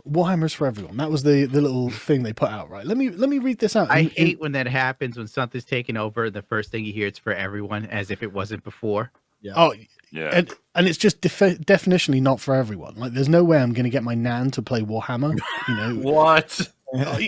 Warhammer is for everyone. That was the little thing they put out, right? Let me read this out. I hate when that happens, when something's taken over. The first thing you hear, it's for everyone, as if it wasn't before. Yeah. Oh, yeah. And it's just definitionally not for everyone. Like, there's no way I'm going to get my nan to play Warhammer. You know what? Well,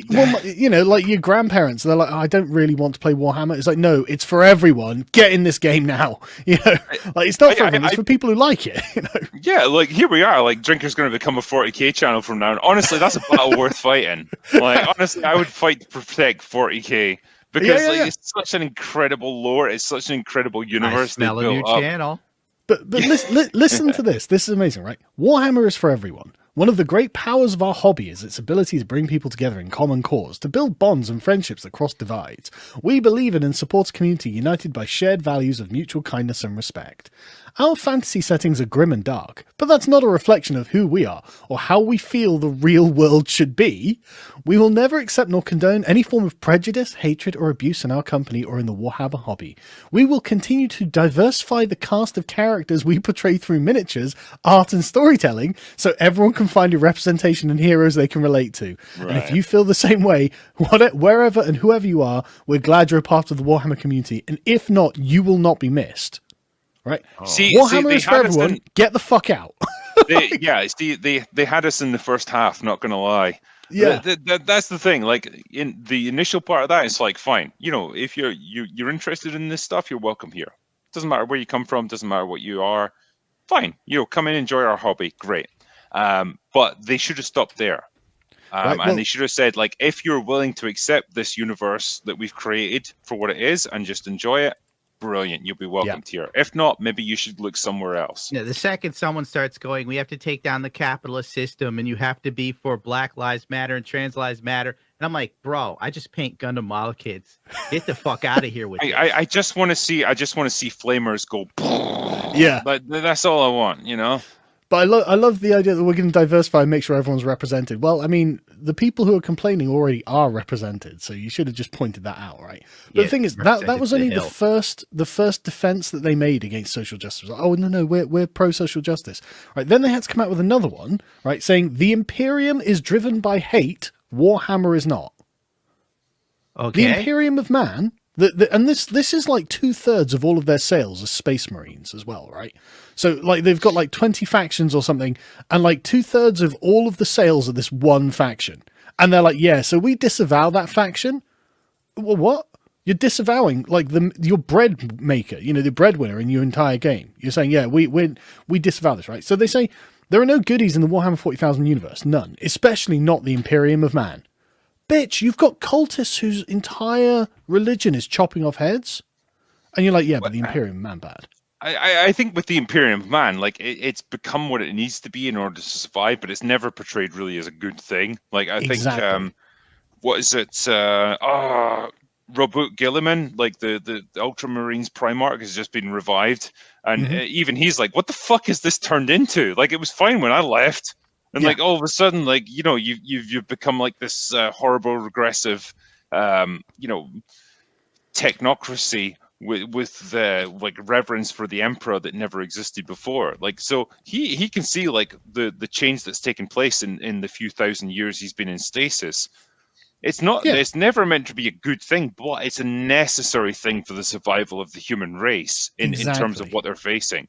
you know, like your grandparents, they're like, oh, I don't really want to play Warhammer. It's like, no, it's for everyone. Get in this game now. You know, like it's not for everyone. It's for people who like it. You know? Yeah, like here we are. Like Drinker's going to become a 40k channel from now on. Honestly, that's a battle worth fighting. Like honestly, I would fight to protect 40k because it's such an incredible lore. It's such an incredible universe. I smell a new channel. But listen to this. This is amazing, right? Warhammer is for everyone. One of the great powers of our hobby is its ability to bring people together in common cause, to build bonds and friendships that cross divides. We believe in and support a community united by shared values of mutual kindness and respect. Our fantasy settings are grim and dark, but that's not a reflection of who we are or how we feel the real world should be. We will never accept nor condone any form of prejudice, hatred, or abuse in our company or in the Warhammer hobby. We will continue to diversify the cast of characters we portray through miniatures, art, and storytelling, so everyone can find a representation and heroes they can relate to. Right. And if you feel the same way, wherever and whoever you are, we're glad you're a part of the Warhammer community, and if not, you will not be missed. Right. Warhammer is for everyone. Get the fuck out. They had us in the first half. Not gonna lie. Yeah, that's the thing. Like in the initial part of that, it's like fine. You know, if you're interested in this stuff, you're welcome here. Doesn't matter where you come from. Doesn't matter what you are. Fine. You know, come in, enjoy our hobby. Great. But they should have stopped there. And they should have said, like, if you're willing to accept this universe that we've created for what it is and just enjoy it, brilliant, you'll be welcomed here. If not, maybe you should look somewhere else. Yeah, the second someone starts going, we have to take down the capitalist system and you have to be for Black Lives Matter and Trans Lives Matter. And I'm like, bro, I just paint Gundam model kids. Get the fuck out of here with this. I just want to see flamers go. Yeah, but that's all I want, you know. But I love the idea that we're going to diversify and make sure everyone's represented. Well, I mean, the people who are complaining already are represented, so you should have just pointed that out, right? But the thing is, that was only the first defense that they made against social justice. Like, oh no, we're pro social justice, right? Then they had to come out with another one, right, saying the Imperium is driven by hate, Warhammer is not. Okay. The Imperium of Man. And this is like 2/3 of all of their sales are Space Marines as well, right? So like they've got like 20 factions or something, and like 2/3 of all of the sales are this one faction. And they're like, yeah, so we disavow that faction. Well, what? You're disavowing like your bread maker, you know, the breadwinner in your entire game. You're saying, yeah, we disavow this, right? So they say there are no goodies in the Warhammer 40,000 universe, none, especially not the Imperium of Man. Bitch, you've got cultists whose entire religion is chopping off heads. And you're like, yeah, but the Imperium Man bad. I think with the Imperium Man, like it's become what it needs to be in order to survive, but it's never portrayed really as a good thing. Like I think what is it? Robert Gilliman, like the Ultramarines Primarch has just been revived. And even he's like, what the fuck is this turned into? Like it was fine when I left. And like all of a sudden, like, you know, you've become like this horrible, regressive, you know, technocracy with the like reverence for the emperor that never existed before. Like, so he can see like the change that's taken place in the few thousand years he's been in stasis. It's not. Yeah. It's never meant to be a good thing, but it's a necessary thing for the survival of the human race in terms of what they're facing.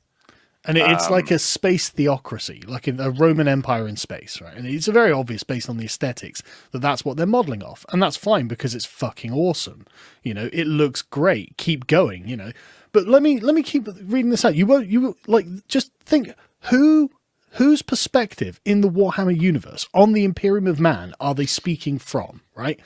And it's like a space theocracy, like in a Roman Empire in space, right? And it's very obvious based on the aesthetics that that's what they're modeling off. And that's fine because it's fucking awesome. You know, it looks great. Keep going, you know. But let me keep reading this out. You like, just think whose perspective in the Warhammer universe on the Imperium of Man are they speaking from, right?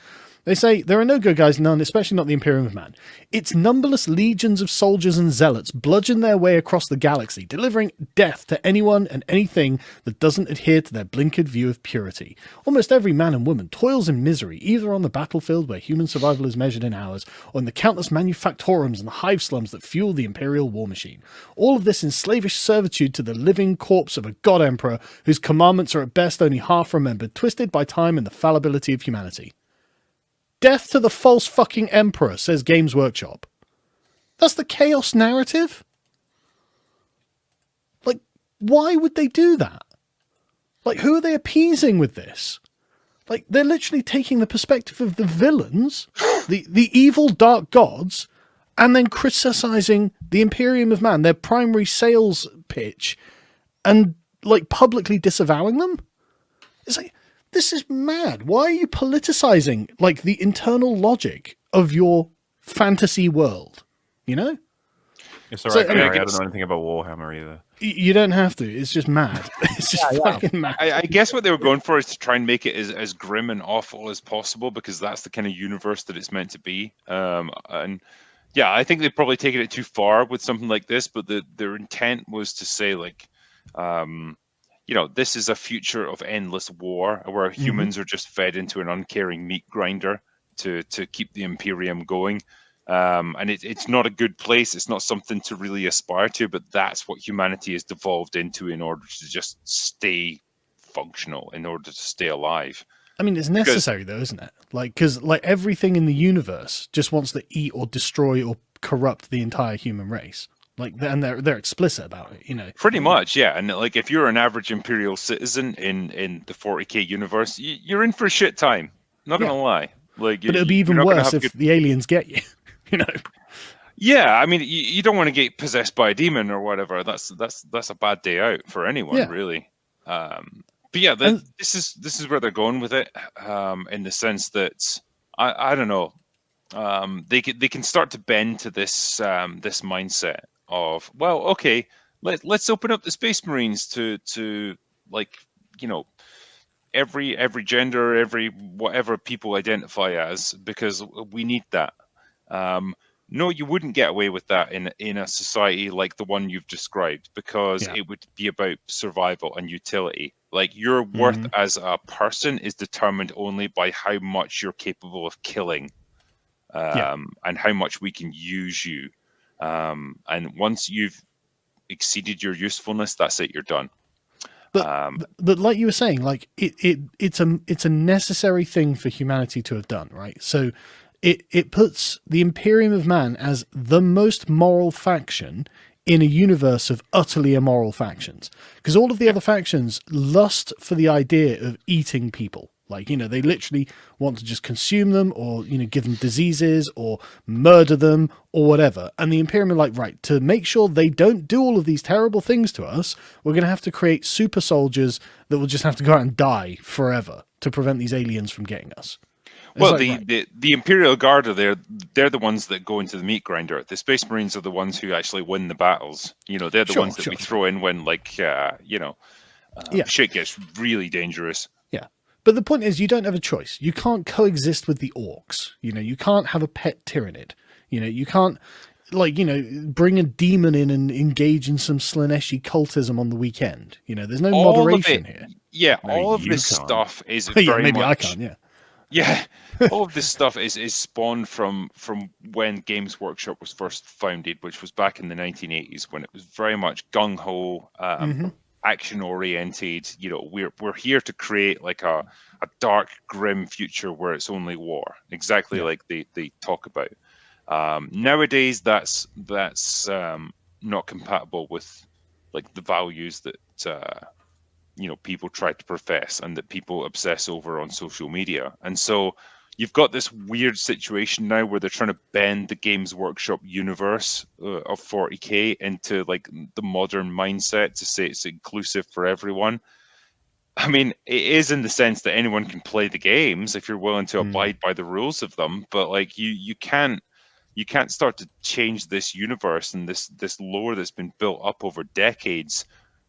They say, there are no good guys, none, especially not the Imperium of Man. Its numberless legions of soldiers and zealots bludgeon their way across the galaxy, delivering death to anyone and anything that doesn't adhere to their blinkered view of purity. Almost every man and woman toils in misery, either on the battlefield where human survival is measured in hours, or in the countless manufactorums and the hive slums that fuel the Imperial war machine. All of this in slavish servitude to the living corpse of a god emperor whose commandments are at best only half remembered, twisted by time and the fallibility of humanity. Death to the false fucking emperor, says Games Workshop. That's the chaos narrative? Like, why would they do that? Like, who are they appeasing with this? Like, they're literally taking the perspective of the villains, the evil dark gods, and then criticizing the Imperium of Man, their primary sales pitch, and like publicly disavowing them. It's like, this is mad. Why are you politicizing like the internal logic of your fantasy world? You know? It's all right, So, Gary. I don't know anything about Warhammer either. You don't have to. It's just mad. It's just fucking mad. I guess what they were going for is to try and make it as grim and awful as possible, because that's the kind of universe that it's meant to be. And yeah, I think they've probably taken it too far with something like this, but their intent was to say, like, you know, this is a future of endless war where humans are just fed into an uncaring meat grinder to keep the Imperium going. And it's not a good place. It's not something to really aspire to, but that's what humanity has devolved into in order to just stay functional, in order to stay alive. I mean, it's necessary though, isn't it? Like, because like everything in the universe just wants to eat or destroy or corrupt the entire human race. Like, and they're explicit about it, you know. Pretty much, yeah. And like, if you're an average Imperial citizen in the 40k universe, you're in for a shit time. Not gonna lie. Like, but it'll be even worse if the aliens get you. You know. Yeah, I mean, you don't want to get possessed by a demon or whatever. That's a bad day out for anyone, really. But yeah, this is where they're going with it, in the sense that I don't know, they can start to bend to this this mindset of, well, okay, let's open up the Space Marines to like, you know, every gender, every whatever people identify as, because we need that. No, you wouldn't get away with that in a society like the one you've described, because it would be about survival and utility. Like, your worth as a person is determined only by how much you're capable of killing, and how much we can use you. And once you've exceeded your usefulness, that's it. You're done. But like you were saying, like it's a necessary thing for humanity to have done, right? So it puts the Imperium of Man as the most moral faction in a universe of utterly immoral factions, because all of the other factions lust for the idea of eating people. Like, you know, they literally want to just consume them, or, you know, give them diseases or murder them or whatever. And the Imperium are like, right, to make sure they don't do all of these terrible things to us, we're going to have to create super soldiers that will just have to go out and die forever to prevent these aliens from getting us. Well, the Imperial Guard are they're the ones that go into the meat grinder. The Space Marines are the ones who actually win the battles. You know, they're the ones that we throw in when, like, you know, shit gets really dangerous. Yeah. But the point is, you don't have a choice. You can't coexist with the orcs. You know, you can't have a pet tyrannid. You know, you can't, like, you know, bring a demon in and engage in some Slaneshi cultism on the weekend. You know, there's no moderation here. Yeah, all of this stuff is very maybe much... I can't, yeah. Yeah, all of this stuff is spawned from when Games Workshop was first founded, which was back in the 1980s, when it was very much gung-ho, action-oriented. You know, we're here to create like a dark, grim future where it's only war, exactly like they talk about. Nowadays, that's not compatible with like the values that you know, people try to profess and that people obsess over on social media. And so you've got this weird situation now where they're trying to bend the Games Workshop universe of 40k into like the modern mindset to say it's inclusive for everyone. I mean, it is in the sense that anyone can play the games if you're willing to abide by the rules of them, but like you can't start to change this universe and this lore that's been built up over decades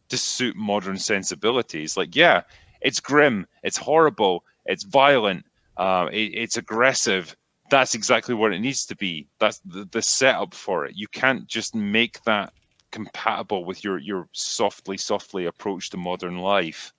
to suit modern sensibilities. Like, yeah, it's grim, it's horrible, it's violent, it's aggressive. That's exactly what it needs to be. That's the setup for it. You can't just make that compatible with your softly approach to modern life.